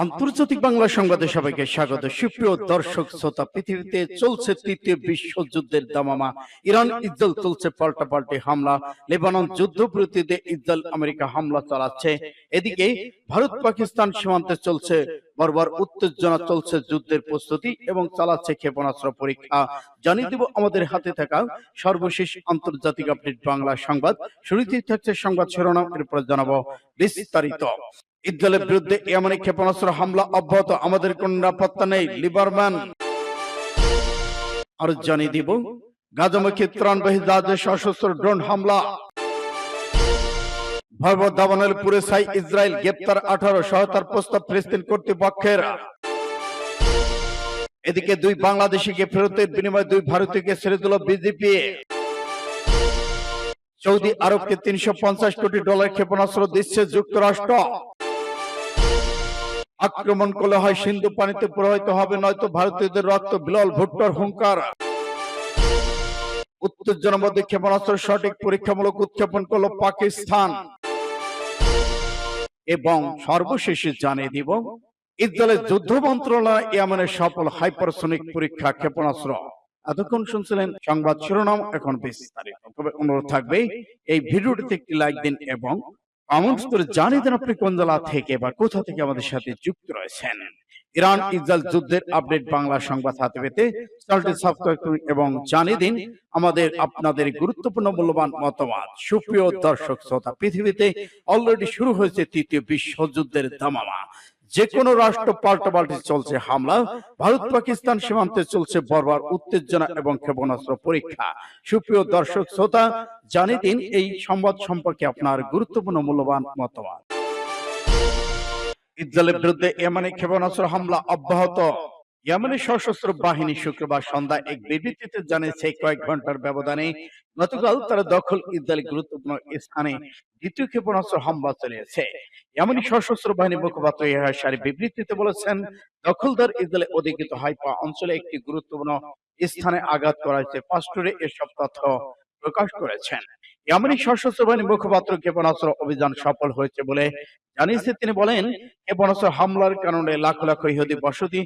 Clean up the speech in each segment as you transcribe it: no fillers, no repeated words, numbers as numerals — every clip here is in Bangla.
আন্তর্জাতিক বাংলা সংবাদে সবাইকে স্বাগত। সুপ্রিয় দর্শক শ্রোতা, পৃথিবীতে চলছে তৃতীয় বিশ্বযুদ্ধের দামামা। ইরান ইসরায়েল চলছে পাল্টাপাল্টি হামলা। লেবানন যুদ্ধবিরতিতে ইসরায়েল আমেরিকা হামলা চালাচ্ছে। এদিকে ভারত পাকিস্তান সীমান্তে চলছে বর্বর উত্তেজনা, চলছে যুদ্ধের প্রস্তুতি এবং চালাচ্ছে ক্ষেপণাস্ত্র পরীক্ষা। জানিয়ে দিব আমাদের হাতে থাকা সর্বশেষ আন্তর্জাতিক আপডেট বাংলা সংবাদ। শুরুতেই থাকছে সংবাদ শিরোনাম, এরপর জানাবো বিস্তারিত। ইসরায়েলের বিরুদ্ধে ইয়েমেনি ক্ষেপণাস্ত্র হামলা অব্যাহত, আমাদের কোন নিরাপত্তা নেই, লিবারম্যান। আর জানিয়ে দিব গাজামুখী ত্রাণবাহী জাহাজে সশস্ত্র ড্রোন হামলা। ভয়াবহ দাবানল পুরে ছাই ইসরায়েল, গ্রেপ্তার 18, সহায়তার প্রস্তাব ফিলিস্তিন কর্তৃপক্ষের। এদিকে দুই বাংলাদেশিকে ফেরতের বিনিময়ে দুই ভারতীয়কে ছেড়ে দিল বিজেপি। সৌদি আরবকে $350 কোটি ক্ষেপণাস্ত্র দিচ্ছে যুক্তরাষ্ট্র। আক্রমণ করলে হয় সিন্ধু পানিতে প্রবাহিত হবে, নয়তো ভারতীয়দের রক্ত, বিলাল ভুট্টোর হুঙ্কার। উত্তেজনার মধ্যে ক্ষেপণাস্ত্র সঠিক পরীক্ষামূলক উৎক্ষেপণ করল পাকিস্তান। এবং সর্বশেষে জানিয়ে দিব ইসরায়েলের যুদ্ধ মন্ত্রণালয় ইয়েমেনের সফল হাইপারসোনিক পরীক্ষা ক্ষেপণাস্ত্র। এতক্ষণ শুনছিলেন সংবাদ শিরোনাম, এখন বিস্তারিত। তবে অনুরোধ থাকবে এই ভিডিওটিতে একটি লাইক দিন এবং কমেন্টস করে জানিয়ে দেন আপনি কোন জেলা থেকে বা কোথা থেকে আমাদের সাথে যুক্ত রয়েছেন। ইরান ইসরায়েল যুদ্ধের আপডেট বাংলা সংবাদ হাতে পেতে চ্যানেলটি সাবস্ক্রাইব করুন এবং জানিয়ে দিন আপনাদের গুরুত্বপূর্ণ মূল্যবান মতামত। সুপ্রিয় দর্শক শ্রোতা, পৃথিবীতে অলরেডি শুরু হয়েছে তৃতীয় বিশ্বযুদ্ধের দামামা। যে কোনো রাষ্ট্র পাল্টাপাল্টি চলছে হামলা। ভারত পাকিস্তান সীমান্তে চলছে বর্বর উত্তেজনা এবং ক্ষেপণাস্ত্র পরীক্ষা। সুপ্রিয় দর্শক শ্রোতা, জানিয়ে দিন এই সংবাদ সম্পর্কে আপনার গুরুত্বপূর্ণ মূল্যবান মতামত। ইসরায়েলের বিরুদ্ধে ইয়েমেনি ক্ষেপণাস্ত্র হামলা অব্যাহত। ইয়েমেনি সশস্ত্র বাহিনী শুক্রবার সন্ধ্যায় এক বিবৃতিতে জানিয়েছে কয়েক ঘন্টার ব্যবধানে গতকাল তারা দখল ইসরায়েলের গুরুত্বপূর্ণ স্থানে দ্বিতীয় ক্ষেপণাস্ত্র হামলা চালিয়েছে। ইয়েমেনি সশস্ত্র বাহিনী মুখপাত্র ইয়াহিয়া সারি বিবৃতিতে বলেছেন, দখলদার ইসরায়েলের অধিকৃত হাইফা অঞ্চলে একটি গুরুত্বপূর্ণ স্থানে আঘাত করা হয়েছে। পাস্টরে এসব তথ্য প্রকাশ করেছেন। ইয়েমেনি সশস্ত্র বাহিনী মুখপাত্র ক্ষেপণাস্ত্র অভিযান সফল হয়েছে বলে জানিয়েছে। তিনি বলেন, ক্ষেপণাস্ত্র হামলার কারণে লাখ লাখ ইহুদি বসতি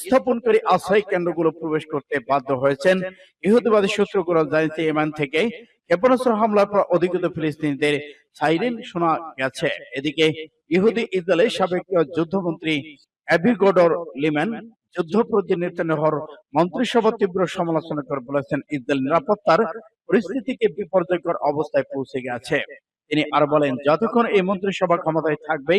স্থাপনকারী আশ্রয় কেন্দ্রগুলো প্রবেশ করতে বাধ্য হয়েছেন। ইহুদিবাদী সূত্রগুলো জানিয়েছে, ইয়েমেন থেকে ক্ষেপণাস্ত্র হামলার পর অধিকৃত ফিলিস্তিনিদের সাইরেন শোনা গেছে। এদিকে ইহুদি ইসরায়েলের সাবেক যুদ্ধমন্ত্রী অ্যাভিগডর লিম্যান যুদ্ধপ্রতি নেতানিয়াহুর মন্ত্রিসভা তীব্র সমালোচনা করে বলেছেন, ইসরায়েল নিরাপত্তার পরিস্থিতিকে বিপর্যয়কর অবস্থায় পৌঁছে গেছে। তিনি আর বলেন, যতক্ষণ এই মন্ত্রিসভা ক্ষমতায় থাকবে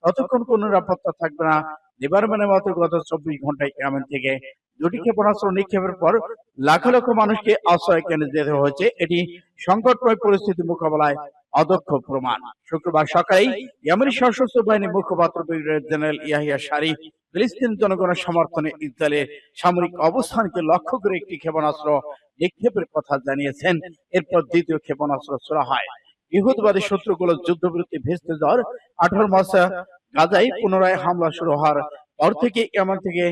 ততক্ষণ কোন নিরাপত্তা থাকবে না। লিবারম্যানের মতো গত 24 ঘন্টায় ইয়েমেন থেকে দুটি ক্ষেপণাস্ত্র নিক্ষেপের পর লাখ লাখ মানুষকে আশ্রয় কেন্দ্রে যেতে হয়েছে। এটি সংকটময় পরিস্থিতি মোকাবেলায় অদক্ষ প্রমাণ। শুক্রবার সকালেই ইয়েমেনি সশস্ত্র বাহিনী মুখপাত্র ব্রিগেডিয়ার জেনারেল ইয়াহিয়া সারি ফিলিস্তিন জনগণের সমর্থনে ইসরায়েলের সামরিক অবস্থানকে লক্ষ্য করে একটি ক্ষেপণাস্ত্র নিক্ষেপের কথা জানিয়েছেন। এরপর দ্বিতীয় ক্ষেপণাস্ত্র ছোড়া হয়। ইহুদিবাদী শত্রুগুলো যুদ্ধবিরতি ভেস্তে যাওয়ার 18 মাসে গাজায় পুনরায় হামলা শুরু হওয়ার পর থেকে ইয়েমেন থেকে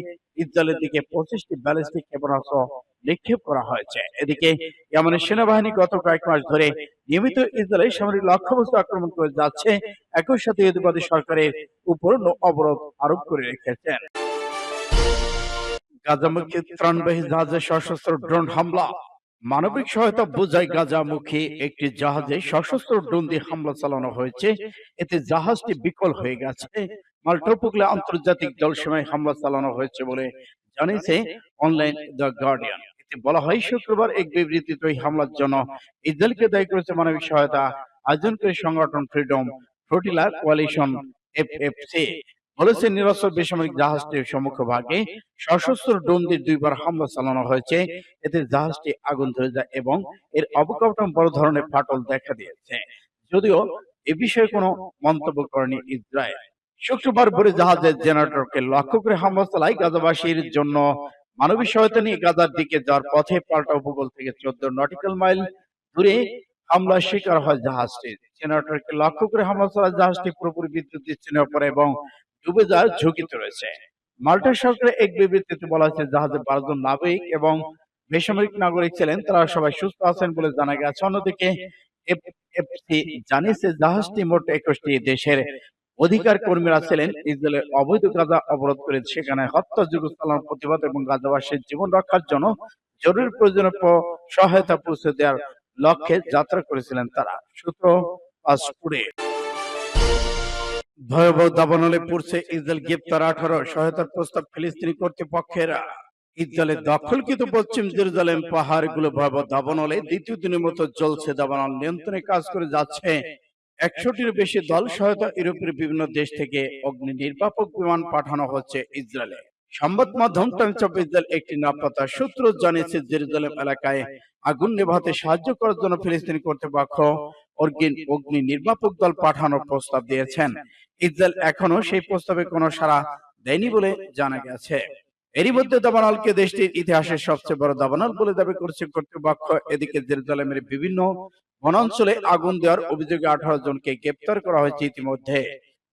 ইসরায়েলের দিকে 25টি ব্যালিস্টিক ক্ষেপণাস্ত্র নিক্ষেপ করা হয়েছে। এদিকে ইয়েমেনের সেনাবাহিনী গত কয়েক মাস ধরে নিয়মিত ইসরায়েলের সামরিক লক্ষ্যবস্তু আক্রমণ করে যাচ্ছে। একই সাথে ইহুদিবাদী সরকারের উপর অবরোধ আরোপ করে রেখেছেন। গাজামুখী ত্রাণবাহী জাহাজে সশস্ত্র ড্রোন হামলা। মানবিক সহায়তা বোঝাই গাজামুখী একটি জাহাজে সশস্ত্র ড্রোন দিয়ে হামলা চালানো হয়েছে। এতে জাহাজটি বিকল হয়ে গেছে। মাল্টা উপকূলে আন্তর্জাতিক জলসীমায় হামলা চালানো হয়েছে বলে জানিয়েছে অনলাইন দ্য গার্ডিয়ান। এতে বলা হয়, শুক্রবার এক বিবৃতিতে ওই হামলার জন্য ইসরায়েলকে দায়ী করেছে মানবিক সহায়তা আয়োজনকারী সংগঠন ফ্রিডম ফ্লোটিলা কোয়ালিশন এফএফসি। বলেছে, নিরস্ত্র বেসামরিক জাহাজটির সম্মুখভাগে সশস্ত্র ড্রোন দিয়ে দুইবার হামলা চালানো হয়েছে। এতে জাহাজটি আগুন ধরে যায় এবং এর অবকাঠামো বড় ধরনের ফাটল দেখা দিয়েছে। যদিও এ বিষয়ে কোনো মন্তব্য করেনি ইসরায়েল। শুক্রবার ভোরে জাহাজের জেনারেটরকে লক্ষ্য করে হামলা চালায়। গাজাবাসীর জন্য মানবিক সহায়তা নিয়ে গাজার দিকে যাওয়ার পথে পাল্টা উপকূল থেকে 14 নটিক্যাল মাইল দূরে হামলার শিকার হয় জাহাজটি। জেনারেটরকে লক্ষ্য করে হামলা চালায় জাহাজটি পুরোপুরি বিদ্যুৎ বিচ্ছিন্ন হয়ে পড়ে এবং ডুবে যাওয়ার ঝুঁকিতে রয়েছে। মাল্টা সরকারের এক বিবৃতিতে বলা হয়েছে, জাহাজে 12 জন নাবিক এবং বেসামরিক নাগরিক ছিলেন, তারা সবাই সুস্থ আছেন বলে জানা গেছে। অন্যদিকে এফএফসি জানিয়েছে, জাহাজটি মোট 21টি দেশের অধিকার কর্মীরা ছিলেন ইসরায়েলের অবৈধ গাজা অবরোধ করে সেখানে হত্যাযোগ্য চালানোর প্রতিবাদ এবং গাজাবাসীর জীবন রক্ষার জন্য জরুরি প্রয়োজনীয় সহায়তা পৌঁছে দেওয়ার লক্ষ্যে যাত্রা করেছিলেন তারা। সূত্র পাসপোর্টে ভয়াবহ দাবানলে পড়ছে ইসরায়েল, গ্রেপ্তার 18, সহায়তার প্রস্তাব ফিলিস্তিনি কর্তৃপক্ষের। ইসরায়েলের দখলকৃত পশ্চিম জেরুজালেম পাহাড়গুলো ভয়াবহ দাবানলে দ্বিতীয় দিনের মতো জ্বলছে। দাবানল নিয়ন্ত্রণে কাজ করে যাচ্ছে 100টির বেশি দল সহায়তা। ইউরোপের বিভিন্ন দেশ থেকে অগ্নি নির্বাপক বিমান পাঠানো হচ্ছে ইসরায়েলে। সংবাদ মাধ্যম টাইমস অফ ইসরায়েল একটি নিরাপত্তা সূত্র জানিয়েছে, জেরুজালেম এলাকায় আগুন নেভাতে সাহায্য করার জন্য ফিলিস্তিনি কর্তৃপক্ষ অগ্নি নির্বাপক দল পাঠানোর প্রস্তাব দিয়েছেন। ইসরায়েল এখনো সেই প্রস্তাবে কোনো সাড়া দেয়নি বলে জানা গেছে। এরই মধ্যে দাবানলকে দেশটির ইতিহাসের সবচেয়ে বড় দাবানল বলে দাবি করছে কর্তৃপক্ষ। এদিকে জেরুজালেমের বিভিন্ন বনাঞ্চলে আগুন দেওয়ার অভিযোগে 18 জনকে গ্রেপ্তার করা হয়েছে ইতিমধ্যে।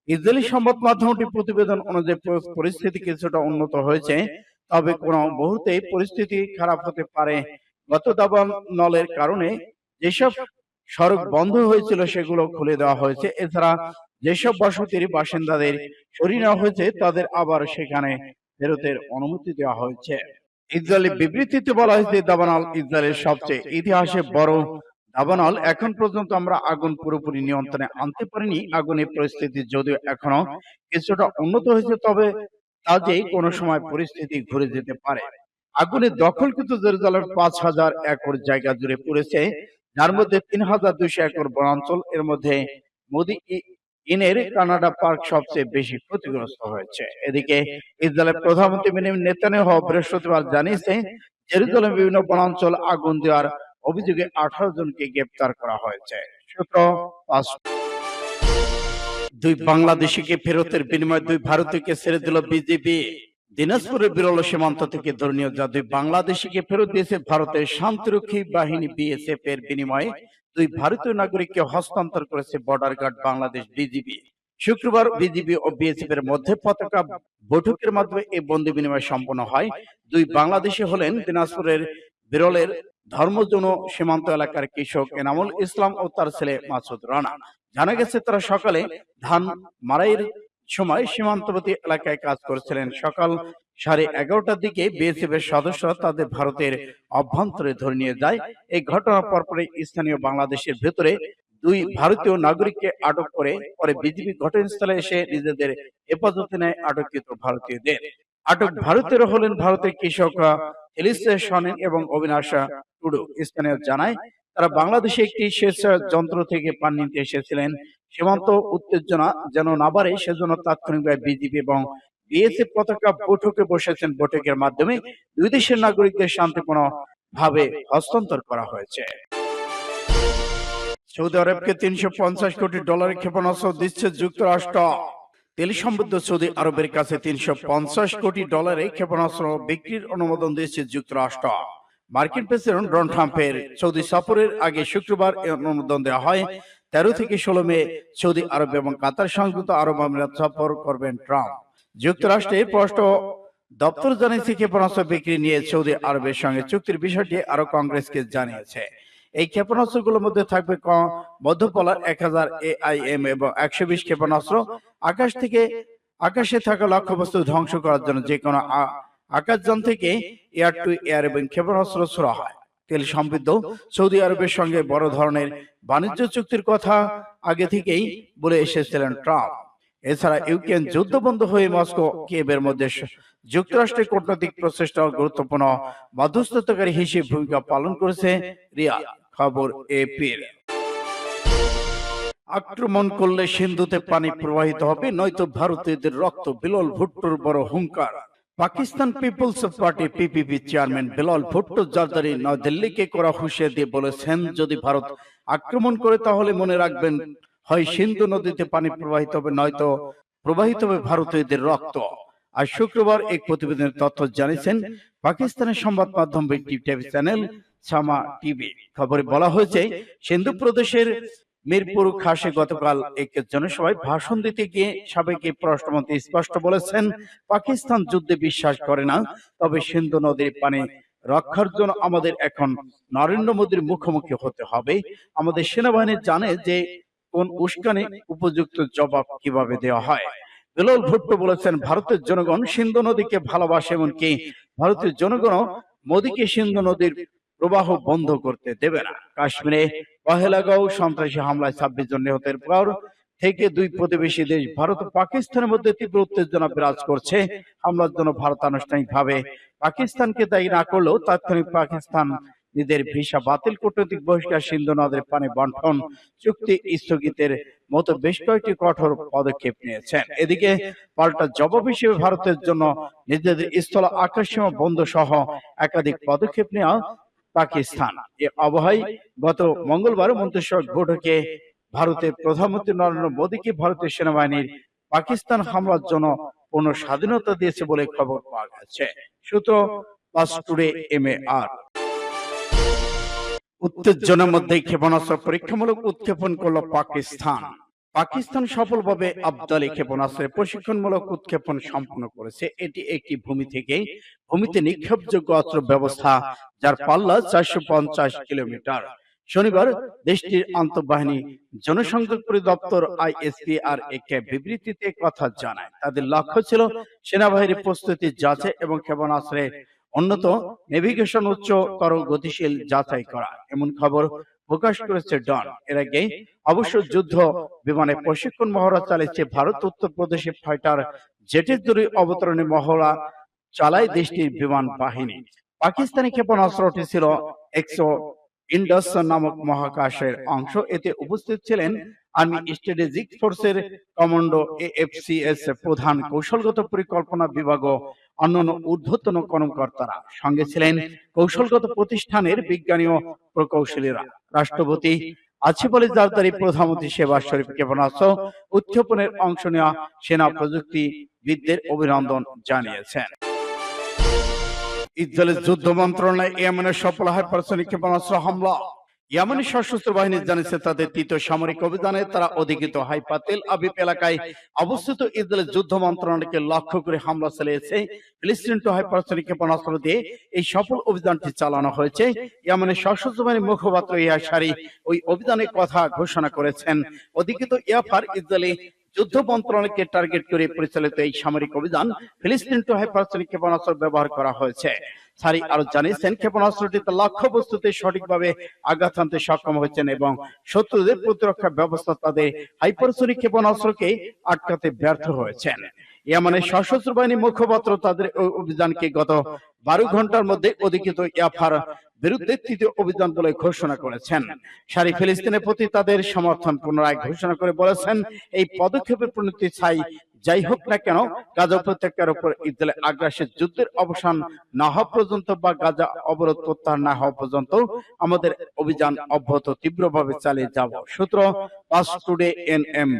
ইসরায়েলি সংবাদ মাধ্যমটি প্রতিবেদন অনুযায়ী পরিস্থিতি কিছুটা উন্নত হয়েছে, তবে কোনো মুহূর্তেই পরিস্থিতি খারাপ হতে পারে। গত দাবানলের কারণে যেসব সড়ক বন্ধ হয়েছিল সেগুলো খুলে দেওয়া হয়েছে। এছাড়া যেসব বসতির বাসিন্দাদের সরিয়ে নেওয়া হয়েছে তাদের আবার সেখানে ফেরতের অনুমতি দেওয়া হয়েছে। ইসরায়েলি বিবৃতিতে বলা হয়েছে, দাবানল ইসরায়েলের সবচেয়ে ইতিহাসে বড় দাবানল। এখন পর্যন্ত আমরা আগুন পুরোপুরি নিয়ন্ত্রণে আনতে পারিনি। আগুনের পরিস্থিতি যদিও এখনো কিছুটা উন্নত হয়েছে, তবে তা যে কোনো সময় পরিস্থিতি ঘুরে যেতে পারে। আগুনের দখলকৃত জেরুজালেম 5000 একর জায়গা জুড়ে পড়েছে, যার মধ্যে 3200 একর বনাঞ্চল। এর মধ্যে মোদি ইনের কানাডা পার্ক সবচেয়ে বেশি ক্ষতিগ্রস্ত হয়েছে। এদিকে ইসরায়েলের প্রধানমন্ত্রী বেনিয়ামিন নেতানিয়াহু বৃহস্পতিবার জানিয়েছে, জেরুজালেম বিভিন্ন বনাঞ্চল আগুন দেওয়ার অভিযোগে 18 জনকে গ্রেপ্তার করা হয়েছে। সূত্র দুই বাংলাদেশিকে ফেরতের বিনিময়ে দুই ভারতীয়কে ছেড়ে দিল বিজিবি। দিনাজপুরের বিরল সীমান্ত থেকে ধর্মীয় যা দুই বাংলাদেশিকে ফেরত দিয়েছে ভারতের শান্তিরক্ষী বাহিনী বিএসএফ এর বিনিময়ে দুই ভারতীয় নাগরিককে হস্তান্তর করেছে বর্ডার গার্ড বাংলাদেশ বিজিবি। শুক্রবার বিজিবি ও বিএসএফ এর মধ্যে পতাকা বৈঠকের মাধ্যমে এই বন্দি বিনিময় সম্পন্ন হয়। দুই বাংলাদেশি হলেন দিনাজপুরের বিরলের ধর্মজন সীমান্ত এলাকার কৃষক এনামুল ইসলাম ও তার ছেলে মাসুদ রানা। জানা গেছে তারা সকালে ধান মারাইয়ের সময় সীমান্তবর্তী এলাকায় কাজ করছিলেন। সকাল 11:30টার দিকে বিএসএফ এর সদস্যরা তাদের ভারতের অভ্যন্তরে ধরে নিয়ে যায়। এই ঘটনার পরপরই স্থানীয় বাংলাদেশের ভেতরে দুই ভারতীয় নাগরিককে আটক করে পরে বিজিবি ঘটনাস্থলে এসে নিজেদের হেফাজতে নেয় আটককৃত ভারতীয়দের। আটক ভারতীয়রা হলেন ভারতের কৃষক এলিসা সনেন এবং অবিনাশ টুডু। স্থানীয় জানায়, তারা বাংলাদেশে একটি সেচ যন্ত্র থেকে পানি নিতে এসেছিলেন। সীমান্ত উত্তেজনা যেন না বাড়ে সেজন্য তাৎক্ষণিকভাবে বিজিবি এবং বিএসএফ পতাকা বৈঠকে বসেছেন। বৈঠকের মাধ্যমে দুই দেশের নাগরিকদের শান্তিপূর্ণ ভাবে হস্তান্তর করা হয়েছে। সৌদি আরবকে $350 কোটি ক্ষেপণাস্ত্র দিচ্ছে যুক্তরাষ্ট্র। তেল সমৃদ্ধ সৌদি আরবের কাছে $350 কোটি ক্ষেপণাস্ত্র বিক্রির অনুমোদন দিয়েছে যুক্তরাষ্ট্র। মার্কিন প্রেসিডেন্ট ডোনাল্ড ট্রাম্পের সৌদি সফরের আগে শুক্রবার এই অনুমোদন দেওয়া হয়। 13 থেকে 16 মে সৌদি আরব এবং কাতার সংযুক্ত আরব আমিরাত সফর করবেন ট্রাম্প। যুক্তরাষ্ট্রের পররাষ্ট্র দপ্তর জানিয়েছে, ক্ষেপণাস্ত্র বিক্রি নিয়ে সৌদি আরবের সঙ্গে চুক্তির বিষয়টি আরো কংগ্রেসকে জানিয়েছে। এই ক্ষেপণাস্ত্রগুলোর মধ্যে থাকবে মধ্যপলার 1000 AIM এবং 120 ক্ষেপণাস্ত্র। আকাশে থাকা লক্ষ্যবস্তু ধ্বংস করার জন্য যে কোনো আকাশযান থেকে এয়ার টু এয়ার এবং ক্ষেপণাস্ত্র ছোড়া হয়। তেল সমৃদ্ধ সৌদি আরবের সঙ্গে বড় ধরনের বাণিজ্য চুক্তির কথা আগে থেকেই বলে এসেছিলেন ট্রাম্প। এছাড়া ইউক্রেন যুদ্ধ বন্ধ হয়ে মস্কো কিয়েভের মধ্যে যুক্তরাষ্ট্রের কূটনৈতিক প্রচেষ্টা গুরুত্বপূর্ণ মধ্যস্থতাকারী হিসেবে ভূমিকা পালন করেছে রিয়াদ। খবর এপির। আক্রমণ করলে সিন্ধুতে পানি প্রবাহিত হবে, নয়তো ভারতীয়দের রক্ত, বিলাল ভুট্টোর বড় হুঙ্কার। Pakistan peoples party PPP chairman Bilawal Bhutto Zardari নয়াদিল্লিকে করা হুঁশিয়ারি দিয়ে বলেছেন, যদি ভারত আক্রমণ করে তাহলে মনে রাখবেন, হয় সিন্ধু নদীতে পানি প্রবাহিত হবে, নয়তো প্রবাহিত হবে ভারতীয়দের রক্ত। আজ শুক্রবার এক প্রতিবেদনের তথ্য জানিয়েছেন পাকিস্তানের সংবাদ মাধ্যম টিভি চ্যানেল সামা টিভি। খবরে বলা হয়েছে, সিন্ধু প্রদেশের মিরপুর খাসে গতকাল এক জনসভায় ভাষণ দিতে গিয়ে সাবেক পররাষ্ট্রমন্ত্রী স্পষ্ট বলেছেন, পাকিস্তান যুদ্ধে বিশ্বাস করে না, তবে সিন্ধু নদীর পানি রক্ষার জন্য আমাদের এখন নরেন্দ্র মোদীর মুখোমুখি হতে হবে। আমাদের সেনাবাহিনী জানে যে কোন উস্কানি উপযুক্ত জবাব কিভাবে দেওয়া হয়। বেলাল ভুট্টো বলেছেন, ভারতের জনগণ সিন্ধু নদীকে ভালোবাসে, এমনকি ভারতের জনগণ মোদীকে সিন্ধু নদীর প্রবাহ বন্ধ করতে দেবে না। কাশ্মীরে পহেলগাঁও সন্ত্রাসী হামলায় 26 জন নিহতের পর থেকে দুই প্রতিবেশী দেশ ভারত ও পাকিস্তানের মধ্যে তীব্র উত্তেজনা বিরাজ করছে। হামলার জন্য ভারত আনুষ্ঠানিকভাবে পাকিস্তানকে দায়ী না করলেও তাৎক্ষণিক পাকিস্তান নিজেদের ভিসা বাতিল, কূটনৈতিক বহিষ্কার, সিন্ধু নদের পানি বন্টন চুক্তি স্থগিতের মতো বেশ কয়েকটি কঠোর পদক্ষেপ নিয়েছেন। এদিকে পাল্টা জবাব হিসেবে ভারতের জন্য নিজেদের স্থল আকাশ সীমা বন্ধ সহ একাধিক পদক্ষেপ নেওয়া পাকিস্তান। এ আবহাওয়ায় গত মঙ্গলবার মন্ত্রিসভা বৈঠকে ভারতের প্রধানমন্ত্রী নরেন্দ্র মোদীকে ভারতের সেনাবাহিনীর পাকিস্তান হামলার জন্য পূর্ণ স্বাধীনতা দিয়েছে বলে খবর পাওয়া গেছে। সূত্র পাস টুডে MAR। উত্তেজনার মধ্যে ক্ষেপণাস্ত্র পরীক্ষামূলক উৎক্ষেপণ করল পাকিস্তান। পাকিস্তান সফলভাবে আবদালি ক্ষেপণাস্ত্রের প্রশিক্ষণমূলক উৎক্ষেপণ সম্পন্ন করেছে। এটি একটি ভূমিতে নিক্ষেপযোগ্য অস্ত্র ব্যবস্থা, যার পাল্লা 450 কিলোমিটার। শনিবার দেশটির আন্তঃবাহিনী জনসংযোগ পরিদপ্তর ISPR এক বিবৃতিতে কথা জানায়। তাদের লক্ষ্য ছিল সেনাবাহিনীর প্রস্তুতি যাচাই এবং ক্ষেপণাস্ত্রের উন্নত নেভিগেশন উচ্চতর গতিশীল যাচাই করা, এমন খবর প্রকাশ করেছে ডন। এর আগে অবশ্য যুদ্ধ বিমানে প্রশিক্ষণ মহড়া চালিয়েছে ভারত। উত্তরপ্রদেশে ফাইটার জেটের জরুরি অবতরণে মহড়া চালায় দেশটির বিমান বাহিনী। পাকিস্তানি ক্ষেপণাস্ত্রটি ছিল এক্সো ইন্ডাস নামক মহাকাশের অংশ। এতে উপস্থিত ছিলেন আর্মি স্ট্র্যাটেজিক ফোর্সের কমান্ডো AFCS প্রধান, কৌশলগত পরিকল্পনা বিভাগ ও অন্যান্য ঊর্ধ্বতন কর্মকর্তারা। সঙ্গে ছিলেন কৌশলগত প্রতিষ্ঠানের বিজ্ঞানী ও প্রকৌশলীরা। রাষ্ট্রপতি আসিফ আলী জারদারি, প্রধানমন্ত্রী শেহবাজ শরীফ ক্ষেপণাস্ত্র উৎক্ষেপণের অংশ নেওয়া সেনা প্রযুক্তিবিদদের অভিনন্দন জানিয়েছেন। ইসরায়েলের যুদ্ধ মন্ত্রণালয় ইয়েমেনের সফল হাইপারসনিক ক্ষেপণাস্ত্র হামলা। ইয়েমেনি সশস্ত্র বাহিনী জানিয়েছে, তাদের তৃতীয় সামরিক অভিযানে তারা অধিকৃত হাইফা তেল আবিব এলাকায় অবস্থিত ইসরায়েলের যুদ্ধ মন্ত্রণালয়কে লক্ষ্য করে হামলা চালিয়েছে। ফিলিস্তিন টু হাইপারসনিক ক্ষেপণাস্ত্র দিয়ে এই সফল অভিযানটি চালানো হয়েছে। ইয়েমেনের সশস্ত্র বাহিনীর মুখপাত্র ইয়াহিয়া সারি ওই অভিযানের কথা ঘোষণা করেছেন। অধিকৃত ইয়াফার ইসরায়েলি যুদ্ধ মন্ত্রণালয়কে টার্গেট করে পরিচালিত এই সামরিক অভিযান ফিলিস্তিন টু হাইপারসনিক ক্ষেপণাস্ত্র ব্যবহার করা হয়েছে। সারি আরো জানিয়েছেন, ক্ষেপণাস্ত্রটি তার লক্ষ্য বস্তুতে সঠিকভাবে আঘাত হানতে সক্ষম হয়েছেন এবং শত্রুদের প্রতিরক্ষা ব্যবস্থা তাদের হাইপারসনিক ক্ষেপণাস্ত্রকে আটকাতে ব্যর্থ হয়েছেন। ইয়েমেনের সশস্ত্র বাহিনীর মুখপাত্র তাদের ওই অভিযানকে গত 12 ঘন্টার মধ্যে অধিকৃত ইয়াফার বিরুদ্ধে তৃতীয় অভিযান বলে ঘোষণা করেছেন। সারি ফিলিস্তিনের প্রতি তাদের সমর্থন পুনরায় ঘোষণা করে বলেছেন, এই পদক্ষেপের পরিণতি যাই হোক না কেন, গাজা উপত্যকার উপর ইসরায়েলের আগ্রাসী যুদ্ধের অবসান না হওয়া পর্যন্ত বা গাজা অবরোধ প্রত্যাহার না হওয়া পর্যন্ত আমাদের অভিযান অব্যাহত তীব্রভাবে চালিয়ে যাব। সূত্র পাস টুডে NM।